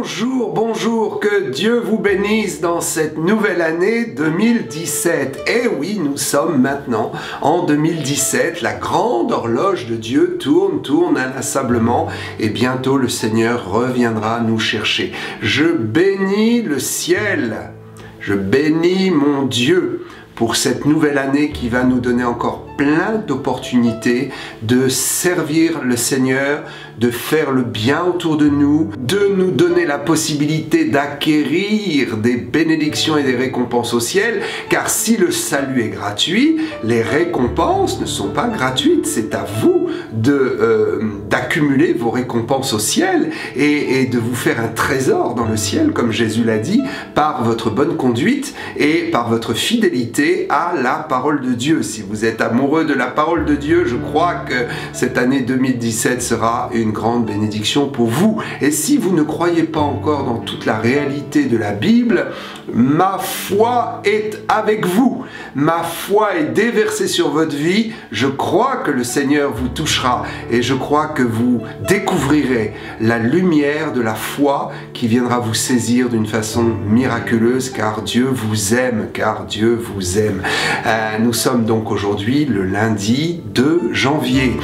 Bonjour, bonjour, que Dieu vous bénisse dans cette nouvelle année 2017. Et oui, nous sommes maintenant en 2017, la grande horloge de Dieu tourne inlassablement et bientôt le Seigneur reviendra nous chercher. Je bénis le ciel, je bénis mon Dieu pour cette nouvelle année qui va nous donner encore plein d'opportunités de servir le Seigneur, de faire le bien autour de nous donner la possibilité d'acquérir des bénédictions et des récompenses au ciel, car si le salut est gratuit, les récompenses ne sont pas gratuites. C'est à vous d'accumuler vos récompenses au ciel et de vous faire un trésor dans le ciel, comme Jésus l'a dit, par votre bonne conduite et par votre fidélité à la parole de Dieu. Si vous êtes amoureux de la parole de Dieu, je crois que cette année 2017 sera une grande bénédiction pour vous. Et si vous ne croyez pas encore dans toute la réalité de la Bible, ma foi est avec vous. Ma foi est déversée sur votre vie. Je crois que le Seigneur vous touchera et je crois que vous découvrirez la lumière de la foi qui viendra vous saisir d'une façon miraculeuse, car Dieu vous aime, Nous sommes donc aujourd'hui le lundi 2 janvier.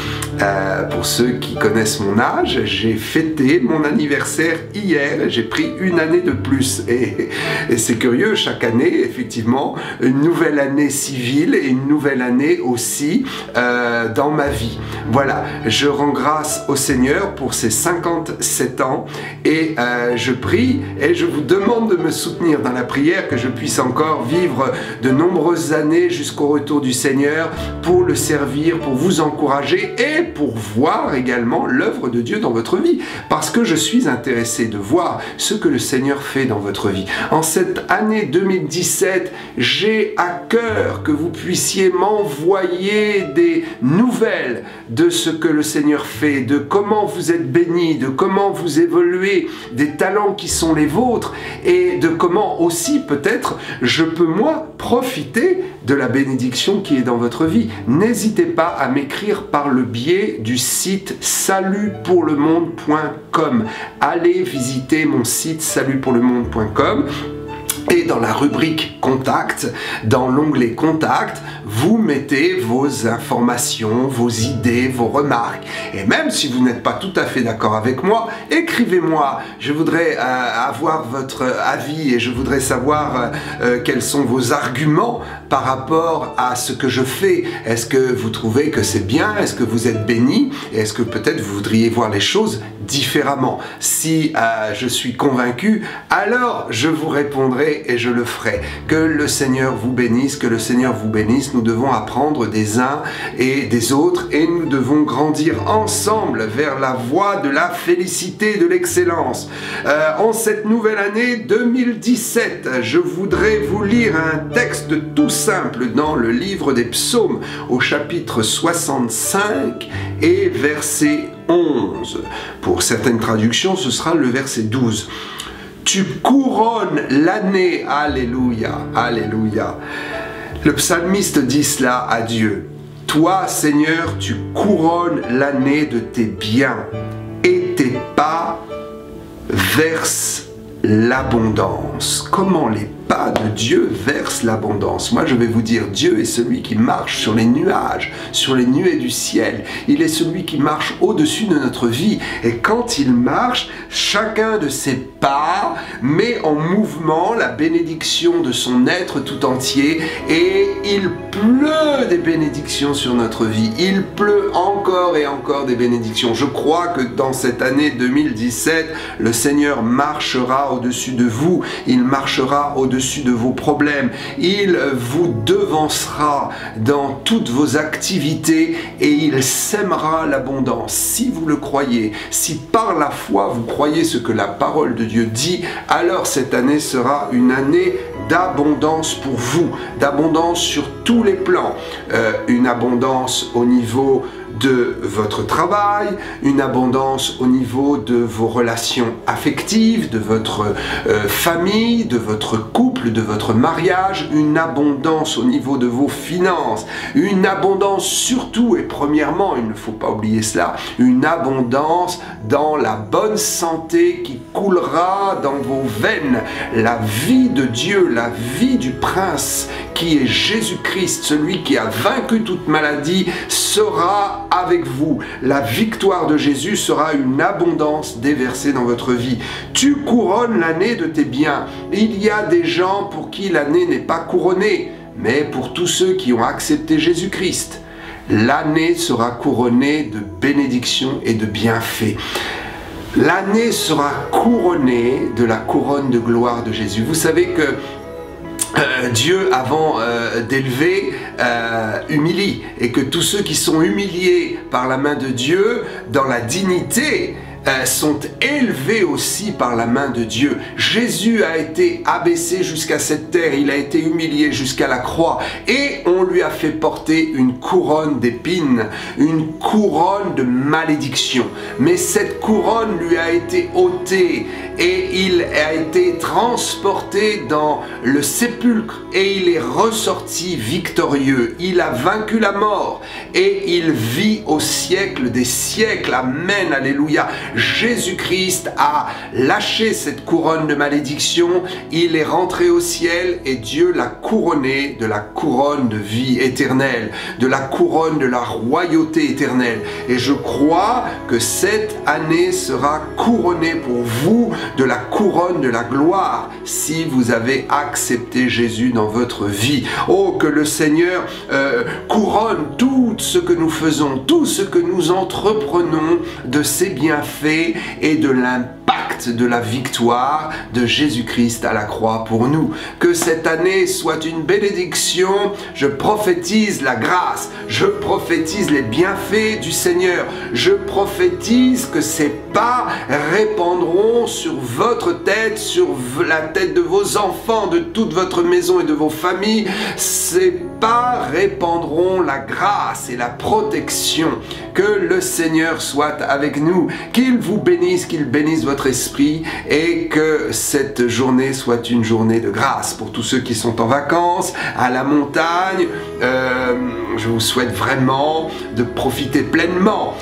Pour ceux qui connaissent mon âge, j'ai fêté mon anniversaire hier, j'ai pris une année de plus. Et c'est curieux, chaque année, effectivement, une nouvelle année civile et une nouvelle année aussi dans ma vie. Voilà, je rends grâce au Seigneur pour ses 57 ans et je prie et je vous demande de me soutenir dans la prière, que je puisse encore vivre de nombreuses années jusqu'au retour du Seigneur pour le servir, pour vous encourager et pour voir également l'œuvre de Dieu dans votre vie, parce que je suis intéressé de voir ce que le Seigneur fait dans votre vie. En cette année 2017, j'ai à cœur que vous puissiez m'envoyer des nouvelles de ce que le Seigneur fait, de comment vous êtes bénis, de comment vous évoluez, des talents qui sont les vôtres et de comment aussi peut-être je peux moi profiter de la bénédiction qui est dans votre vie. N'hésitez pas à m'écrire par le biais du site salutpourlemonde.com. Allez visiter mon site salutpourlemonde.com. Et dans la rubrique Contact, dans l'onglet Contact, vous mettez vos informations, vos idées, vos remarques. Et même si vous n'êtes pas tout à fait d'accord avec moi, écrivez-moi. Je voudrais avoir votre avis et je voudrais savoir quels sont vos arguments par rapport à ce que je fais. Est-ce que vous trouvez que c'est bien? Est-ce que vous êtes béni? Et est-ce que peut-être vous voudriez voir les choses différemment? Si je suis convaincu, alors je vous répondrai et je le ferai. Que le Seigneur vous bénisse, que le Seigneur vous bénisse. Nous devons apprendre des uns et des autres et nous devons grandir ensemble vers la voie de la félicité, de l'excellence. En cette nouvelle année 2017, je voudrais vous lire un texte tout simple dans le livre des Psaumes au chapitre 65 et verset 11. Pour certaines traductions, ce sera le verset 12. Tu couronnes l'année, alléluia, alléluia. Le psalmiste dit cela à Dieu. Toi, Seigneur, tu couronnes l'année de tes biens et tes pas versent l'abondance. Comment les pas de Dieu versent l'abondance? Moi, je vais vous dire, Dieu est celui qui marche sur les nuages, sur les nuées du ciel. Il est celui qui marche au-dessus de notre vie. Et quand il marche, chacun de ses pas met en mouvement la bénédiction de son être tout entier. Et il pleut des bénédictions sur notre vie. Il pleut encore et encore des bénédictions. Je crois que dans cette année 2017, le Seigneur marchera au-dessus de vous. Il marchera au-dessus de vos problèmes. Il vous devancera dans toutes vos activités et il sèmera l'abondance. Si vous le croyez, si par la foi vous croyez ce que la parole de Dieu dit, alors cette année sera une année d'abondance pour vous, d'abondance sur tous les plans, une abondance au niveau de votre travail, une abondance au niveau de vos relations affectives, de votre famille, de votre couple, couple, de votre mariage, une abondance au niveau de vos finances, une abondance surtout et premièrement, il ne faut pas oublier cela, une abondance dans la bonne santé qui coulera dans vos veines. La vie de Dieu, la vie du Prince qui est Jésus-Christ, celui qui a vaincu toute maladie, sera avec vous. La victoire de Jésus sera une abondance déversée dans votre vie. Tu couronnes l'année de tes biens. Il y a des gens pour qui l'année n'est pas couronnée, mais pour tous ceux qui ont accepté Jésus-Christ, l'année sera couronnée de bénédictions et de bienfaits. L'année sera couronnée de la couronne de gloire de Jésus. Vous savez que Dieu, avant d'élever, humilie, et que tous ceux qui sont humiliés par la main de Dieu, dans la dignité, sont élevés aussi par la main de Dieu. Jésus a été abaissé jusqu'à cette terre, il a été humilié jusqu'à la croix, et on lui a fait porter une couronne d'épines, une couronne de malédiction. Mais cette couronne lui a été ôtée, et il a été transporté dans le sépulcre, et il est ressorti victorieux. Il a vaincu la mort, et il vit au siècle des siècles. Amen, alléluia. Jésus-Christ a lâché cette couronne de malédiction, il est rentré au ciel et Dieu l'a couronné de la couronne de vie éternelle, de la couronne de la royauté éternelle. Et je crois que cette année sera couronnée pour vous de la couronne de la gloire si vous avez accepté Jésus dans votre vie. Oh, que le Seigneur couronne tout ce que nous faisons, tout ce que nous entreprenons de ses bienfaits et de l'impact de la victoire de Jésus-Christ à la croix pour nous. Que cette année soit une bénédiction. Je prophétise la grâce, je prophétise les bienfaits du Seigneur, je prophétise que ces pas répandront sur votre tête, sur la tête de vos enfants, de toute votre maison et de vos familles. Ces pas répandront la grâce et la protection. Que le Seigneur soit avec nous, qu'il vous bénisse, qu'il bénisse votre esprit, et que cette journée soit une journée de grâce pour tous ceux qui sont en vacances, à la montagne. Je vous souhaite vraiment de profiter pleinement,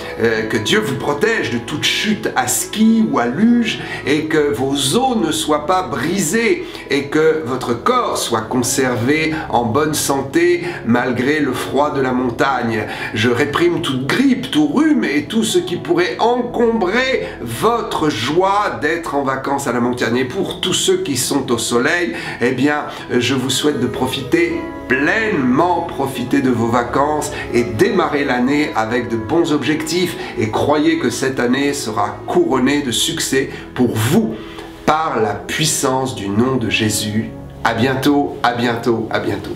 que Dieu vous protège de toute chute à ski ou à luge, et que vos os ne soient pas brisés, et que votre corps soit conservé en bonne santé malgré le froid de la montagne. Je réprime toute grippe, tout rhume et tout ce qui pourrait encombrer votre joie d'être en vacances à la montagne. Et pour tous ceux qui sont au soleil, eh bien, je vous souhaite de profiter pleinement, profiter de vos vacances et démarrer l'année avec de bons objectifs, et croyez que cette année sera couronnée de succès pour vous par la puissance du nom de Jésus. À bientôt, à bientôt, à bientôt.